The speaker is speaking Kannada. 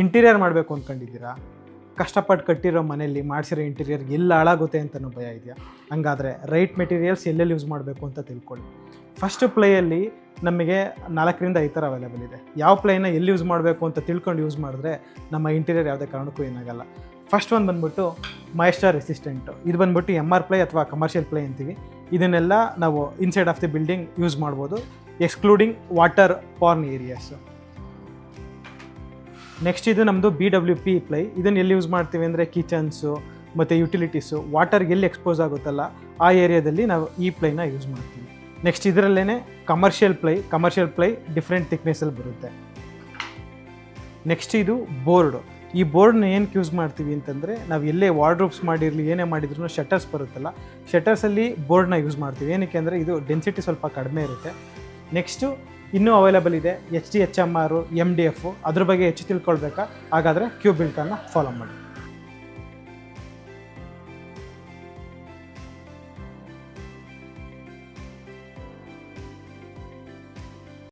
ಇಂಟೀರಿಯರ್ ಮಾಡಬೇಕು ಅಂದ್ಕೊಂಡಿದ್ದೀರಾ, ಕಷ್ಟಪಟ್ಟು ಕಟ್ಟಿರೋ ಮನೆಯಲ್ಲಿ ಮಾಡಿಸಿರೋ ಇಂಟೀರಿಯರ್ ಎಲ್ಲ ಹಾಳಾಗುತ್ತೆ ಅಂತಲೂ ಭಯ ಇದೆಯಾ? ಹಂಗಾದರೆ ರೈಟ್ ಮೆಟೀರಿಯಲ್ಸ್ ಎಲ್ಲೆಲ್ಲಿ ಯೂಸ್ ಮಾಡಬೇಕು ಅಂತ ತಿಳ್ಕೊಳ್ಳಿ. ಫಸ್ಟ್ ಪ್ಲೇಯಲ್ಲಿ ನಮಗೆ 4ರಿಂದ 5 ಥರ ಅವೈಲೇಬಲ್ ಇದೆ. ಯಾವ ಪ್ಲೇನ ಎಲ್ಲಿ ಯೂಸ್ ಮಾಡಬೇಕು ಅಂತ ತಿಳ್ಕೊಂಡು ಯೂಸ್ ಮಾಡಿದ್ರೆ ನಮ್ಮ ಇಂಟೀರಿಯರ್ ಯಾವುದೇ ಕಾರಣಕ್ಕೂ ಏನಾಗಲ್ಲ. ಫಸ್ಟ್ ಒಂದು ಬಂದ್ಬಿಟ್ಟು ಮಾಯಿಶ್ಚರ್ ರೆಸಿಸ್ಟೆಂಟು. ಇದು ಬಂದ್ಬಿಟ್ಟು MR ಪ್ಲೇ ಅಥವಾ ಕಮರ್ಷಿಯಲ್ ಪ್ಲೇ ಅಂತೀವಿ. ಇದನ್ನೆಲ್ಲ ನಾವು inside of the building use ಮಾಡ್ಬೋದು, excluding water prone areas. Next ಇದು ನಮ್ಮದು BWP ಪ್ಲೈ. ಇದನ್ನು ಎಲ್ಲಿ ಯೂಸ್ ಮಾಡ್ತೀವಿ ಅಂದರೆ ಕಿಚನ್ಸು ಮತ್ತು ಯುಟಿಲಿಟೀಸು, ವಾಟರ್ಗೆ ಎಲ್ಲಿ ಎಕ್ಸ್ಪೋಸ್ ಆಗುತ್ತಲ್ಲ ಆ ಏರಿಯಾದಲ್ಲಿ ನಾವು ಈ ಪ್ಲೈನ ಯೂಸ್ ಮಾಡ್ತೀವಿ. ನೆಕ್ಸ್ಟ್ ಇದರಲ್ಲೇ ಕಮರ್ಷಿಯಲ್ ಪ್ಲೈ ಡಿಫ್ರೆಂಟ್ ಥಿಕ್ನೆಸ್ಸಲ್ಲಿ ಬರುತ್ತೆ. ನೆಕ್ಸ್ಟ್ ಇದು ಬೋರ್ಡು. ಈ ಬೋರ್ಡ್ನ ಏನಕ್ಕೆ ಯೂಸ್ ಮಾಡ್ತೀವಿ ಅಂತಂದರೆ, ನಾವು ಎಲ್ಲೇ ವಾರ್ಡ್ರೋಬ್ಸ್ ಮಾಡಿರಲಿ ಏನೇ ಮಾಡಿದ್ರು ಶಟರ್ಸ್ ಬರುತ್ತಲ್ಲ, ಶಟರ್ಸಲ್ಲಿ ಬೋರ್ಡ್ನ ಯೂಸ್ ಮಾಡ್ತೀವಿ. ಏನಕ್ಕೆ ಅಂದರೆ ಇದು ಡೆನ್ಸಿಟಿ ಸ್ವಲ್ಪ ಕಡಿಮೆ ಇರುತ್ತೆ. ನೆಕ್ಸ್ಟು ಇನ್ನೂ ಅವೈಲೇಬಲ್ ಇದೆ HDHMR, MDF. ಅದ್ರ ಬಗ್ಗೆ ಹೆಚ್ಚು ತಿಳ್ಕೊಳ್ಬೇಕಾ? ಹಾಗಾದರೆ ಕ್ಯೂಬಿಲ್ಟನ್ನು ಫಾಲೋ ಮಾಡಿ.